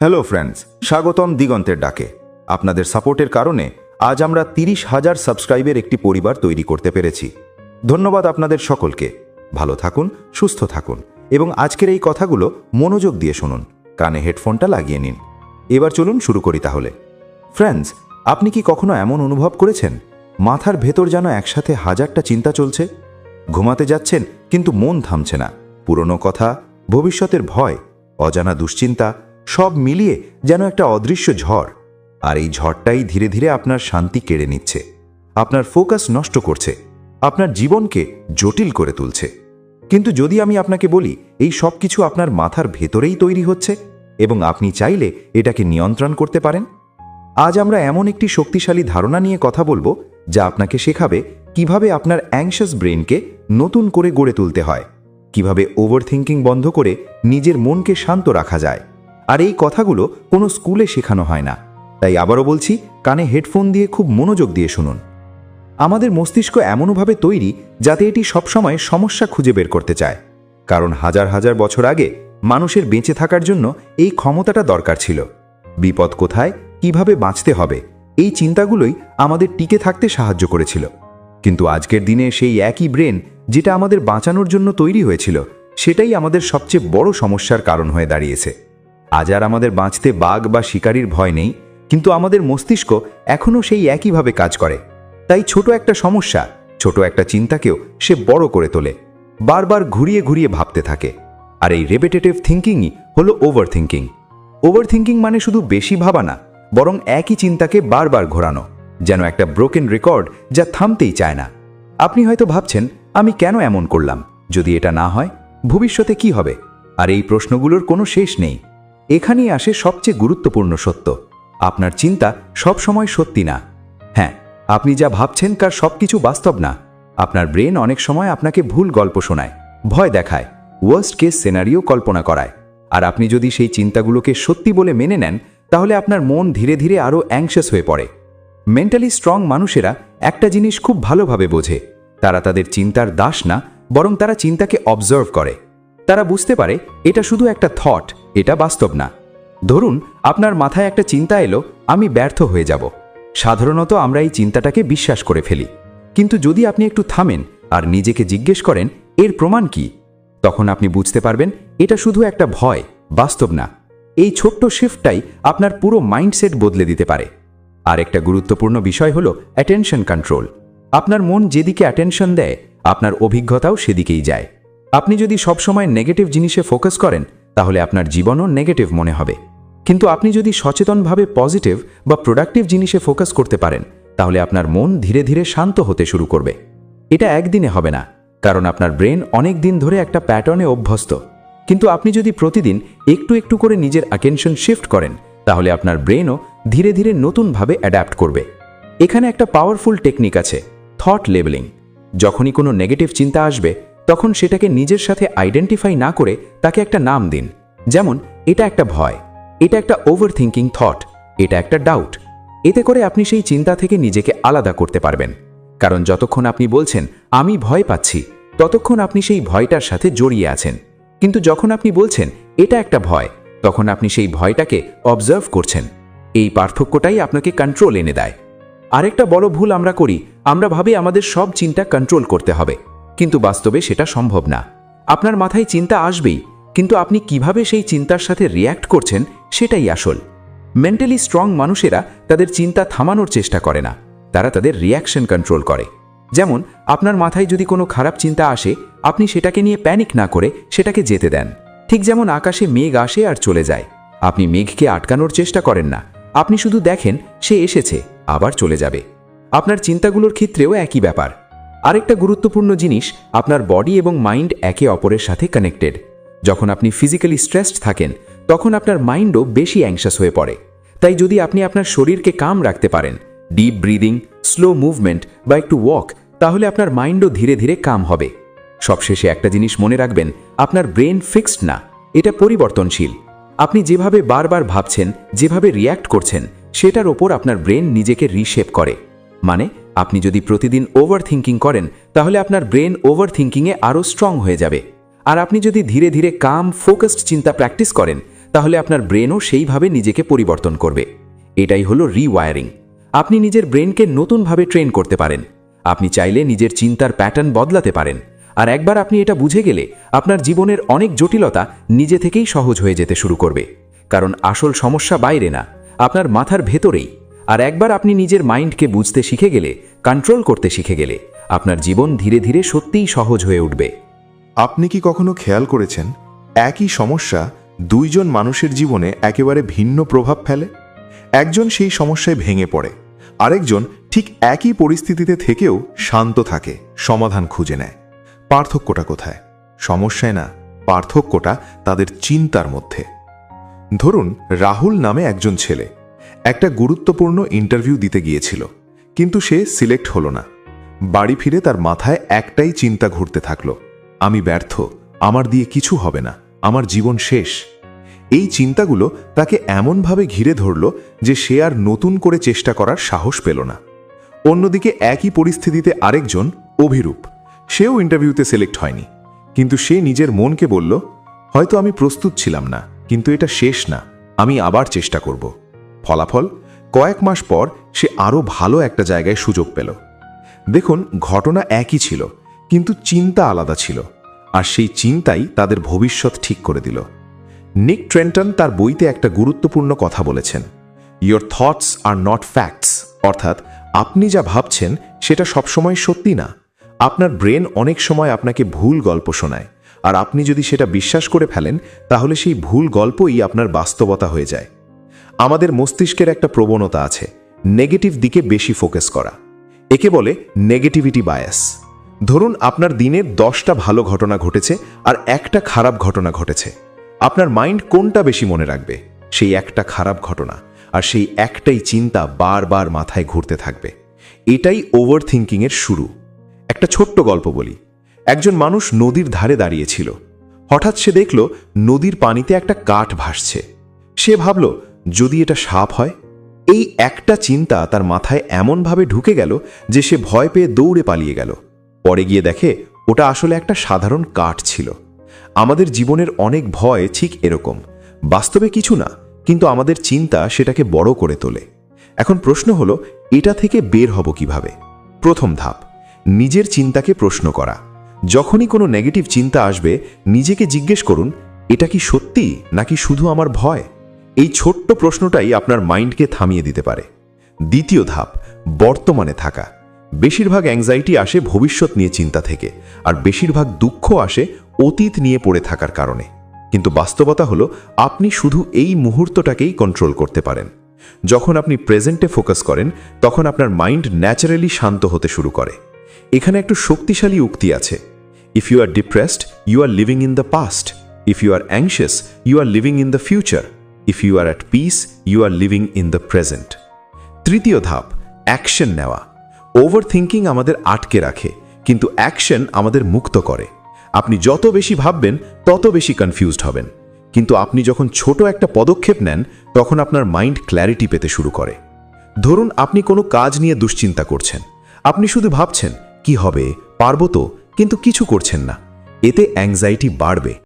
Hello friends, স্বাগতম দিগন্তের ডাকে। আপনাদের সাপোর্টের কারণে আজ আমরা 30,000 সাবস্ক্রাইবের একটি পরিবার তৈরি করতে পেরেছি। ধন্যবাদ আপনাদের সকলকে। ভালো থাকুন, সুস্থ থাকুন এবং আজকের এই কথাগুলো মনোযোগ দিয়ে শুনুন। কানে হেডফোনটা লাগিয়ে নিন। এবার চলুন শুরু করি তাহলে। ফ্রেন্ডস, আপনি কি কখনো এমন অনুভব করেছেন মাথার ভেতর যেন একসাথে হাজারটা চিন্তা চলছে? ঘুমাতে যাচ্ছেন কিন্তু মন থামছে না। পুরনো কথা, ভবিষ্যতের ভয়, অজানা দুশ্চিন্তা সব মিলিয়ে যেন একটা অদৃশ্য ঝড়। আর এই ঝড়টাই ধীরে ধীরে আপনার শান্তি কেড়ে নিচ্ছে, আপনার ফোকাস নষ্ট করছে, আপনার জীবনকে জটিল করে তুলছে। কিন্তু যদি আমি আপনাকে বলি এই সব কিছু আপনার মাথার ভেতরেই তৈরি হচ্ছে এবং আপনি চাইলে এটাকে নিয়ন্ত্রণ করতে পারেন। আজ আমরা এমন একটি শক্তিশালী ধারণা নিয়ে কথা বলবো যা আপনাকে শেখাবে কিভাবে আপনার অ্যাংশাস ব্রেনকে নতুন করে গড়ে তুলতে হয়, কিভাবে ওভারথিংকিং বন্ধ করে নিজের মনকে শান্ত রাখা যায়। আর এই কথাগুলো কোনো স্কুলে শেখানো হয় না। তাই আবারও বলছি, কানে হেডফোন দিয়ে খুব মনোযোগ দিয়ে শুনুন। আমাদের মস্তিষ্ক এমনভাবে তৈরি যাতে এটি সবসময় সমস্যা খুঁজে বের করতে চায়, কারণ হাজার হাজার বছর আগে মানুষের বেঁচে থাকার জন্য এই ক্ষমতাটা দরকার ছিল। বিপদ কোথায়, কিভাবে বাঁচতে হবে, এই চিন্তাগুলোই আমাদের টিকে থাকতে সাহায্য করেছিল। কিন্তু আজকের দিনে সেই একই ব্রেন যেটা আমাদের বাঁচানোর জন্য তৈরি হয়েছিল, সেটাই আমাদের সবচেয়ে বড় সমস্যার কারণ হয়ে দাঁড়িয়েছে। আজ আর আমাদের বাঁচতে বাঘ বা শিকারীর ভয় নেই, কিন্তু আমাদের মস্তিষ্ক এখনও সেই একইভাবে কাজ করে। তাই ছোট একটা সমস্যা, ছোট একটা চিন্তাকেও সে বড় করে তোলে, বারবার ঘুরিয়ে ঘুরিয়ে ভাবতে থাকে। আর এই রেপিটেটিভ থিঙ্কিংই হলো ওভারথিঙ্কিং। ওভারথিঙ্কিং মানে শুধু বেশি ভাবা না, বরং একই চিন্তাকে বারবার ঘোরানো, যেন একটা ব্রোকেন রেকর্ড যা থামতেই চায় না। আপনি হয়তো ভাবছেন, আমি কেন এমন করলাম? যদি এটা না হয়, ভবিষ্যতে কি হবে? আর এই প্রশ্নগুলোর কোনো শেষ নেই। এখানেই আসে সবচেয়ে গুরুত্বপূর্ণ সত্য: আপনার চিন্তা সব সময় সত্যি না। হ্যাঁ, আপনি যা ভাবছেন তার সবকিছু বাস্তব না। আপনার ব্রেন অনেক সময় আপনাকে ভুল গল্প শোনায়, ভয় দেখায়, ওয়ার্স্ট কেস সিনারিও কল্পনা করায়। আর আপনি যদি সেই চিন্তাগুলোকে সত্যি বলে মেনে নেন, তাহলে আপনার মন ধীরে ধীরে আরও অ্যাংশাস হয়ে পড়ে। মেন্টালি স্ট্রং মানুষেরা একটা জিনিস খুব ভালোভাবে বোঝে: তারা তাদের চিন্তার দাস না, বরং তারা চিন্তাকে অবজার্ভ করে। তারা বুঝতে পারে এটা শুধু একটা থট, এটা বাস্তব না। ধরুন, আপনার মাথায় একটা চিন্তা এলো, আমি ব্যর্থ হয়ে যাব। সাধারণত আমরা এই চিন্তাটাকে বিশ্বাস করে ফেলি। কিন্তু যদি আপনি একটু থামেন আর নিজেকে জিজ্ঞেস করেন এর প্রমাণ কি, তখন আপনি বুঝতে পারবেন এটা শুধু একটা ভয়, বাস্তব না। এই ছোট্ট শিফটটাই আপনার পুরো মাইন্ডসেট বদলে দিতে পারে। আর একটা গুরুত্বপূর্ণ বিষয় হলো অ্যাটেনশন কন্ট্রোল। আপনার মন যেদিকে অ্যাটেনশন দেয়, আপনার অভিজ্ঞতাও সেদিকেই যায়। আপনি যদি সবসময় নেগেটিভ জিনিসে ফোকাস করেন, তাহলে আপনার জীবনও নেগেটিভ মনে হবে। কিন্তু আপনি যদি সচেতনভাবে পজিটিভ বা প্রোডাক্টিভ জিনিসে ফোকাস করতে পারেন, তাহলে আপনার মন ধীরে ধীরে শান্ত হতে শুরু করবে। এটা একদিনে হবে না, কারণ আপনার ব্রেন অনেক দিন ধরে একটা প্যাটার্নে অভ্যস্ত। কিন্তু আপনি যদি প্রতিদিন একটু একটু করে নিজের অ্যাটেনশন শিফট করেন, তাহলে আপনার ব্রেনও ধীরে ধীরে নতুনভাবে অ্যাডাপ্ট করবে। এখানে একটা পাওয়ারফুল টেকনিক আছে, থট লেবেলিং। যখনই কোনো নেগেটিভ চিন্তা আসবে, তখন সেটাকে নিজের সাথে আইডেন্টিফাই না করে তাকে একটা নাম দিন। যেমন, এটা একটা ভয়, এটা একটা ওভারথিঙ্কিং থট, এটা একটা ডাউট। এতে করে আপনি সেই চিন্তা থেকে নিজেকে আলাদা করতে পারবেন। কারণ যতক্ষণ আপনি বলছেন আমি ভয় পাচ্ছি, ততক্ষণ আপনি সেই ভয়টার সাথে জড়িয়ে আছেন। কিন্তু যখন আপনি বলছেন এটা একটা ভয়, তখন আপনি সেই ভয়টাকে অবজার্ভ করছেন। এই পার্থক্যটাই আপনাকে কন্ট্রোল এনে দেয়। আরেকটা বড় ভুল আমরা করি, আমরা ভাবি আমাদের সব চিন্তা কন্ট্রোল করতে হবে, কিন্তু বাস্তবে সেটা সম্ভব না। আপনার মাথায় চিন্তা আসবেই, কিন্তু আপনি কিভাবে সেই চিন্তার সাথে রিয়্যাক্ট করছেন সেটাই আসল। মেন্টালি স্ট্রং মানুষেরা তাদের চিন্তা থামানোর চেষ্টা করে না, তারা তাদের রিয়াকশন কন্ট্রোল করে। যেমন, আপনার মাথায় যদি কোনো খারাপ চিন্তা আসে, আপনি সেটাকে নিয়ে প্যানিক না করে সেটাকে যেতে দেন। ঠিক যেমন আকাশে মেঘ আসে আর চলে যায়, আপনি মেঘকে আটকানোর চেষ্টা করেন না, আপনি শুধু দেখেন সে এসেছে, আবার চলে যাবে। আপনার চিন্তাগুলোর ক্ষেত্রেও একই ব্যাপার। আরেকটা গুরুত্বপূর্ণ জিনিস, আপনার বডি এবং মাইন্ড একে অপরের সাথে কানেক্টেড। যখন আপনি ফিজিক্যালি স্ট্রেসড থাকেন, তখন আপনার মাইন্ডও বেশি অ্যাংশাস হয়ে পড়ে। তাই যদি আপনি আপনার শরীরকে কাম রাখতে পারেন, ডিপ ব্রিদিং, স্লো মুভমেন্ট বা একটু ওয়াক, তাহলে আপনার মাইন্ডও ধীরে ধীরে কাম হবে। সবশেষে একটা জিনিস মনে রাখবেন, আপনার ব্রেন ফিক্সড না, এটা পরিবর্তনশীল। আপনি যেভাবে বারবার ভাবছেন, যেভাবে রিয়্যাক্ট করছেন, সেটার ওপর আপনার ব্রেন নিজেকে রিশেপ করে। মানে, আপনি যদি প্রতিদিন ওভারথিঙ্কিং করেন, তাহলে আপনার ব্রেন ওভারথিঙ্কিংয়ে আরও স্ট্রং হয়ে যাবে। আর আপনি যদি ধীরে ধীরে কাম ফোকাসড চিন্তা প্র্যাকটিস করেন, তাহলে আপনার ব্রেনও সেইভাবে নিজেকে পরিবর্তন করবে। এটাই হলো রিওয়ায়ারিং। আপনি নিজের ব্রেনকে নতুনভাবে ট্রেন করতে পারেন। আপনি চাইলে নিজের চিন্তার প্যাটার্ন বদলাতে পারেন। আর একবার আপনি এটা বুঝে গেলে আপনার জীবনের অনেক জটিলতা নিজে থেকেই সহজ হয়ে যেতে শুরু করবে। কারণ আসল সমস্যা বাইরে না, আপনার মাথার ভেতরেই। আর একবার আপনি নিজের মাইন্ডকে বুঝতে শিখে গেলে, কন্ট্রোল করতে শিখে গেলে, আপনার জীবন ধীরে ধীরে সত্যিই সহজ হয়ে উঠবে। আপনি কি কখনো খেয়াল করেছেন একই সমস্যা দুইজন মানুষের জীবনে একেবারে ভিন্ন প্রভাব ফেলে? একজন সেই সমস্যায় ভেঙে পড়ে, আরেকজন ঠিক একই পরিস্থিতিতে থেকেও শান্ত থাকে, সমাধান খুঁজে নেয়। পার্থক্যটা কোথায়? সমস্যায় না, পার্থক্যটা তাদের চিন্তার মধ্যে। ধরুন, রাহুল নামে একজন ছেলে একটা গুরুত্বপূর্ণ ইন্টারভিউ দিতে গিয়েছিল, কিন্তু সে সিলেক্ট হলো না। বাড়ি ফিরে তার মাথায় একটাই চিন্তা ঘুরতে থাকলো, আমি ব্যর্থ, আমার দিয়ে কিছু হবে না, আমার জীবন শেষ। এই চিন্তাগুলো তাকে এমনভাবে ঘিরে ধরল যে সে আর নতুন করে চেষ্টা করার সাহস পেল না। অন্যদিকে একই পরিস্থিতিতে আরেকজন অভিরূপ, সেও ইন্টারভিউতে সিলেক্ট হয়নি, কিন্তু সে নিজের মনকে বলল, হয়তো আমি প্রস্তুত ছিলাম না, কিন্তু এটা শেষ না, আমি আবার চেষ্টা করব। ফলাফল, কয়েক মাস পর সে আরও ভালো একটা জায়গায় সুযোগ পেল। দেখুন, ঘটনা একই ছিল, কিন্তু চিন্তা আলাদা ছিল, আর সেই চিন্তাই তাদের ভবিষ্যৎ ঠিক করে দিল। নিক ট্রেন্টন তার বইতে একটা গুরুত্বপূর্ণ কথা বলেছেন, your thoughts are not facts, অর্থাৎ আপনি যা ভাবছেন সেটা সবসময় সত্যি না। আপনার ব্রেন অনেক সময় আপনাকে ভুল গল্প শোনায়, আর আপনি যদি সেটা বিশ্বাস করে ফেলেন তাহলে সেই ভুল গল্পই আপনার বাস্তবতা হয়ে যায়। আমাদের মস্তিষ্কের একটা প্রবণতা আছে নেগেটিভ দিকে বেশি ফোকাস করা। একে বলে নেগেটিভিটি বায়াস। ধরুন, আপনার দিনে 10টা ভালো ঘটনা ঘটেছে আর একটা খারাপ ঘটনা ঘটেছে। আপনার মাইন্ড কোনটা বেশি মনে রাখবে? সেই একটা খারাপ ঘটনা, আর সেই একটাই চিন্তা বারবার মাথায় ঘুরতে থাকবে। এটাই ওভার থিঙ্কিংয়ের শুরু। একটা ছোট্ট গল্প বলি। একজন মানুষ নদীর ধারে দাঁড়িয়েছিল। হঠাৎ সে দেখল নদীর পানিতে একটা কাঠ ভাসছে। সে ভাবল, যদি এটা সাপ হয়? এই একটা চিন্তা তার মাথায় এমনভাবে ঢুকে গেল যে সে ভয় পেয়ে দৌড়ে পালিয়ে গেল। পরে গিয়ে দেখে ওটা আসলে একটা সাধারণ কাঠ ছিল। আমাদের জীবনের অনেক ভয় ঠিক এরকম, বাস্তবে কিছু না, কিন্তু আমাদের চিন্তা সেটাকে বড় করে তোলে। এখন প্রশ্ন হলো, এটা থেকে বের হব কিভাবে? প্রথম ধাপ, নিজের চিন্তাকে প্রশ্ন করা। যখনই কোনো নেগেটিভ চিন্তা আসবে, নিজেকে জিজ্ঞেস করুন, এটা কি সত্যি নাকি শুধু আমার ভয়? এই ছোট্ট প্রশ্নটাই আপনার মাইন্ডকে থামিয়ে দিতে পারে। দ্বিতীয় ধাপ, বর্তমানে থাকা। বেশিরভাগ অ্যাংজাইটি আসে ভবিষ্যৎ নিয়ে চিন্তা থেকে, আর বেশিরভাগ দুঃখ আসে অতীত নিয়ে পড়ে থাকার কারণে। কিন্তু বাস্তবতা হলো, আপনি শুধু এই মুহূর্তটাকেই কন্ট্রোল করতে পারেন। যখন আপনি প্রেজেন্টে ফোকাস করেন, তখন আপনার মাইন্ড ন্যাচারালি শান্ত হতে শুরু করে। এখানে একটু শক্তিশালী উক্তি আছে, if you are depressed, you are living in the past. If you are anxious, you are living in the future. If you are at peace, you are living in the present. তৃতীয় ধাপ, action নেওয়া। Over thinking আমাদের আটকে রাখে, কিন্তু action আমাদের মুক্ত করে। আপনি যত বেশি ভাববেন তত বেশি কনফিউজড হবেন, কিন্তু আপনি যখন ছোট একটা পদক্ষেপ নেন, তখন আপনার মাইন্ড ক্ল্যারিটি পেতে শুরু করে। ধরুন, আপনি কোনো কাজ নিয়ে দুশ্চিন্তা করছেন। আপনি শুধু ভাবছেন, কি হবে, পারবো তো, কিন্তু কিছু করছেন না। এতে অ্যাংজাইটি বাড়বে।